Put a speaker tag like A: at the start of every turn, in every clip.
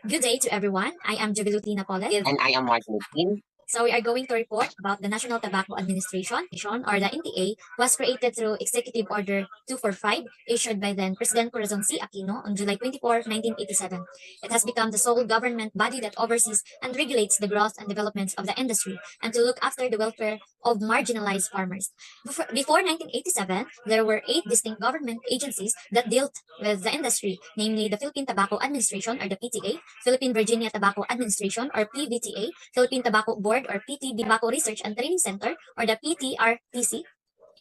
A: Good day to everyone. I am Jubiluti Napoles.
B: And I am Martin Odquin.
A: So we are going to report about the National Tobacco Administration, or the NTA, was created through Executive Order 245, issued by then President Corazon C. Aquino on July 24, 1987. It has become the sole government body that oversees and regulates the growth and developments of the industry and to look after the welfare of marginalized farmers. Before 1987, there were 8 distinct government agencies that dealt with the industry, namely the Philippine Tobacco Administration, or the PTA, Philippine Virginia Tobacco Administration, or PVTA, Philippine Tobacco Board, or PTB, Tobacco Research and Training Center, or the PTRTC,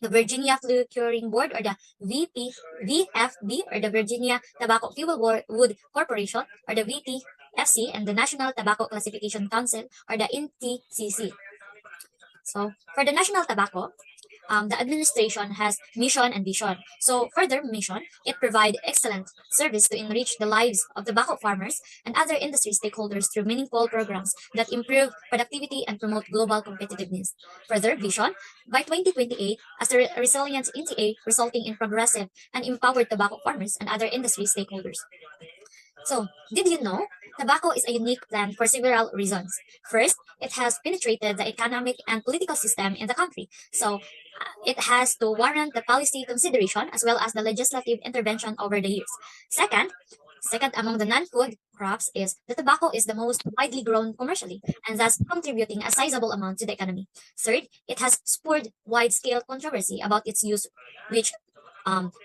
A: the Virginia Flue Curing Board, or the VFB, or the Virginia Tobacco Fuel Wood Corporation, or the VTFC, and the National Tobacco Classification Council, or the NTCC. So for the National Tobacco, the administration has mission and vision. So for their mission, it provides excellent service to enrich the lives of tobacco farmers and other industry stakeholders through meaningful programs that improve productivity and promote global competitiveness. For their vision, by 2028, as a resilient NTA resulting in progressive and empowered tobacco farmers and other industry stakeholders. So, did you know tobacco is a unique plant for several reasons? First, it has penetrated the economic and political system in the country. So, it has to warrant the policy consideration as well as the legislative intervention over the years. Second among the non-food crops is the tobacco is the most widely grown commercially and thus contributing a sizable amount to the economy. Third, it has spurred wide-scale controversy about its use, which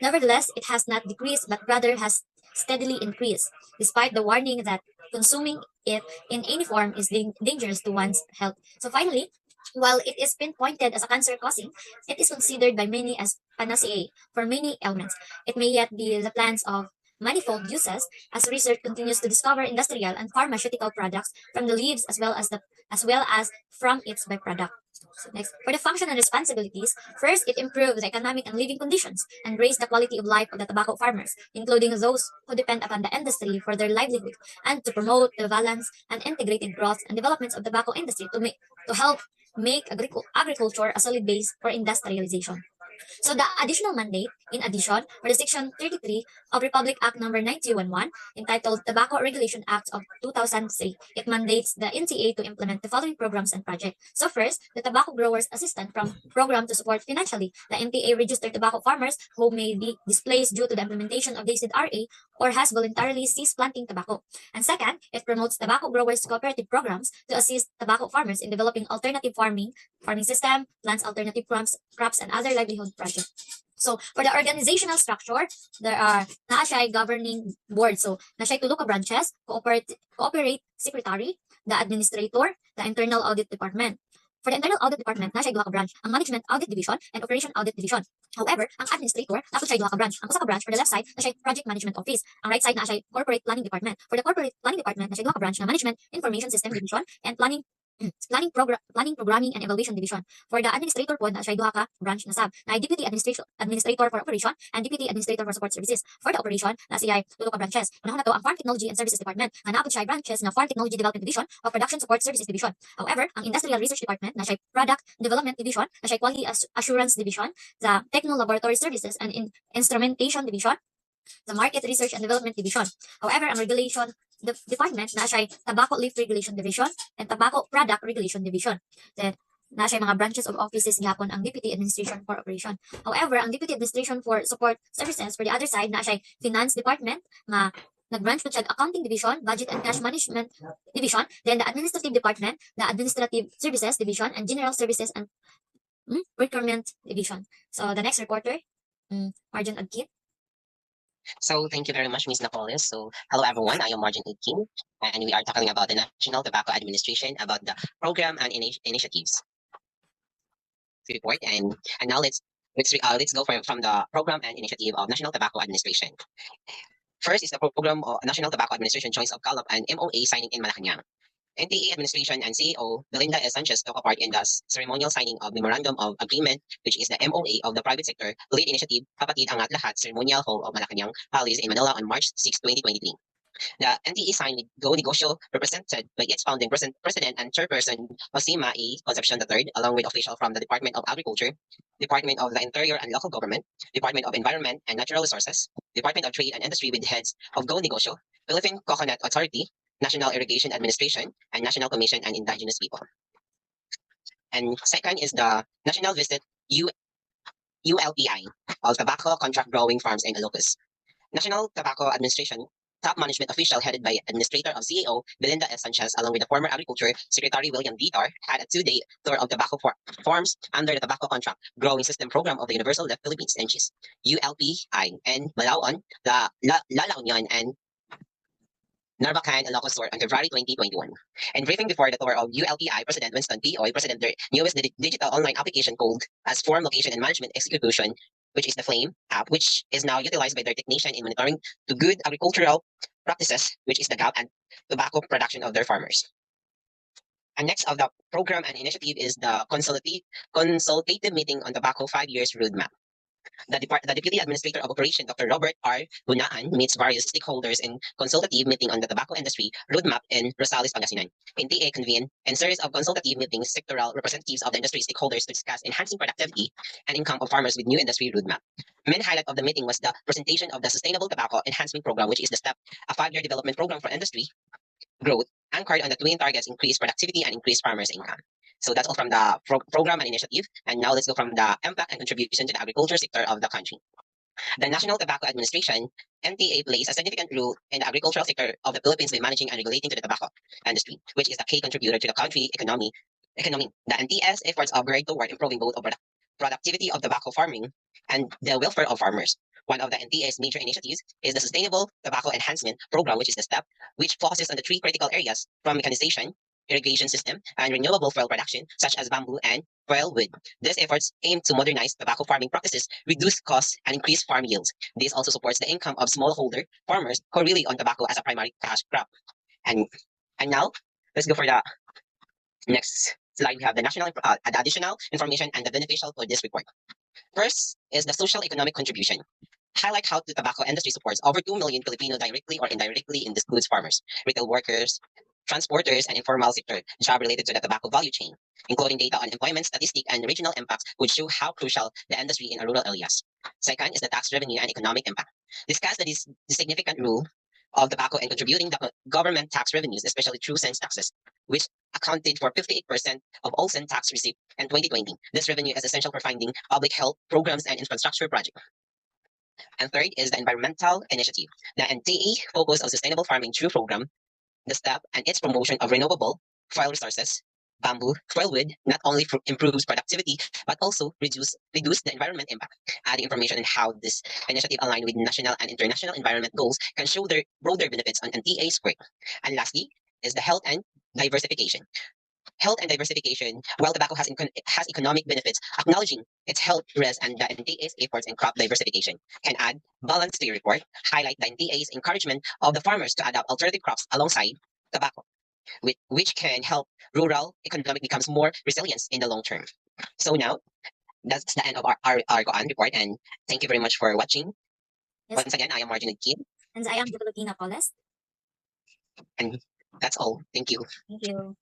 A: nevertheless, it has not decreased but rather has steadily increased, despite the warning that consuming it in any form is dangerous to one's health. So finally, while it is pinpointed as a cancer causing, it is considered by many as panacea for many ailments. It may yet be the plants of manifold uses as research continues to discover industrial and pharmaceutical products from the leaves as well as from its byproduct. So next, for the function and responsibilities, first, it improves the economic and living conditions and raise the quality of life of the tobacco farmers, including those who depend upon the industry for their livelihood, and to promote the balance and integrated growth and developments of the tobacco industry to help make agriculture a solid base for industrialization. So the additional mandate, in addition, for the Section 33 of Republic Act Number 9211, entitled Tobacco Regulation Act of 2003, it mandates the NTA to implement the following programs and projects. So first, the Tobacco Growers Assistance Program to support financially the NTA registered tobacco farmers who may be displaced due to the implementation of the ZRA or has voluntarily ceased planting tobacco. And second, it promotes tobacco growers cooperative programs to assist tobacco farmers in developing alternative farming system, plants alternative crops and other livelihood projects. So for the organizational structure, there are NASHI governing board. So NASHI Tuluka branches, cooperate secretary, the administrator, the internal audit department. For the internal audit department, NASHI duha ka branch, ang management audit division and operation audit division. However, ang administrator, napod siya duha ka branch. Ang usa ka branch for the left side, NASHI project management office. Ang right side, NASHI corporate planning department. For the corporate planning department, NASHI duha ka branch na management information system division and planning programming and evaluation division. For the administrator po na siya duha ka branch na sab na deputy administrator for operation and deputy administrator for support services. For the operation na siya tulo ka branches. Unahon na to ang farm technology and services department na naapod siya branches na farm technology development division o production support services division. However, ang industrial research department na siya product development division, na siya quality assurance division, the techno laboratory services and instrumentation division, the Market Research and Development Division. However, ang regulation department na siya Tobacco Leaf Regulation Division and Tobacco Product Regulation Division. Then, na siya mga branches of offices gihapon ang Deputy Administration for Operation. However, ang Deputy Administration for Support Services for the other side na siya Finance Department nga nag-branch po siya Accounting Division, Budget and Cash Management Division, then the Administrative Department, the Administrative Services Division, and General Services and Procurement Division. So, the next reporter, Marjan Odquin.
B: So thank you very much, Ms. Napoles. So hello everyone, I am Martin Odquin, and we are talking about the National Tobacco Administration, about the program and initiatives report. And now let's go from the program and initiative of National Tobacco Administration. First is the program of National Tobacco Administration Choice of Calop and MOA signing in Malacanang. NTA Administration and CEO Belinda S. Sanchez took a part in the ceremonial signing of Memorandum of Agreement, which is the MOA of the private sector lead initiative Kapatid Angat Lahat Ceremonial Hall of Malacanang Palace in Manila on March 6, 2023. The NTA signed with Go Negosyo, represented by its founding president and chairperson, Josima A. Concepcion III, along with officials from the Department of Agriculture, Department of the Interior and Local Government, Department of Environment and Natural Resources, Department of Trade and Industry with heads of Go Negosyo, Philippine Coconut Authority, National Irrigation Administration, and National Commission on Indigenous People. And second is the National Visit ULPI, of Tobacco Contract Growing Farms in Ilocos. National Tobacco Administration top management official headed by Administrator of CAO Belinda S. Sanchez along with the former Agriculture Secretary William Vitar had a two-day tour of tobacco farms under the Tobacco Contract Growing System Program of the Universal Left Philippines NGIS, ULPI, and Malaon, the La Union, and Narvacan, Ilocos Sur on February 2021. And briefing before the tour of ULPI, President Winston P. Oy presented their newest digital online application called as Form Location and Management Execution, which is the FLAME app, which is now utilized by their technician in monitoring to good agricultural practices, which is the GAP and tobacco production of their farmers. And next of the program and initiative is the consultative meeting on tobacco 5 years roadmap. The Deputy Administrator of Operation, Dr. Robert R. Hunaan, meets various stakeholders in consultative meeting on the tobacco industry roadmap in Rosales, Pangasinan. NTA convened a series of consultative meetings sectoral representatives of the industry stakeholders to discuss enhancing productivity and income of farmers with new industry roadmap. Main highlight of the meeting was the presentation of the Sustainable Tobacco Enhancement Program, which is the STEP, a 5-year development program for industry growth anchored on the twin targets: increase productivity and increase farmers' income. So that's all from the program and initiative. And now let's go from the impact and contribution to the agriculture sector of the country. The National Tobacco Administration, NTA, plays a significant role in the agricultural sector of the Philippines by managing and regulating to the tobacco industry, which is a key contributor to the country economy. The NTS efforts are geared toward improving both of productivity of tobacco farming and the welfare of farmers. One of the NTA's major initiatives is the Sustainable Tobacco Enhancement Program, which is the STEP, which focuses on the three critical areas from mechanization, irrigation system, and renewable fuel production, such as bamboo and wood. These efforts aim to modernize tobacco farming practices, reduce costs, and increase farm yields. This also supports the income of smallholder farmers who rely on tobacco as a primary cash crop. And now, let's go for the next slide. We have the additional information and the beneficial for this report. First is the social economic contribution. Highlight how the tobacco industry supports over 2 million Filipino directly or indirectly in includes farmers, retail workers, transporters, and informal sector job related to the tobacco value chain, including data on employment statistic and regional impacts would show how crucial the industry in rural areas. Second is the tax revenue and economic impact. Discuss the significant role of tobacco in contributing the government tax revenues, especially through sales taxes, which accounted for 58% of all sales tax received in 2020. This revenue is essential for funding public health programs and infrastructure projects. And third is the environmental initiative. The NTA focused on sustainable farming through program, the STEP, and its promotion of renewable fuel resources, bamboo, wood, not only improves productivity, but also reduce the environment impact. Adding information on how this initiative aligned with national and international environment goals can show their broader benefits on NTA's work. And lastly is the health and diversification. Health and diversification, while tobacco has economic benefits, acknowledging its health risk and the NTA's efforts in crop diversification can add balance to your report, highlight the NTA's encouragement of the farmers to adopt alternative crops alongside tobacco, which can help rural economic becomes more resilient in the long term. So now, that's the end of our report, and thank you very much for watching.
A: Yes.
B: Once again, I am Martin Odquin,
A: And I am Napoles.
B: and that's all. Thank you.
A: Thank you.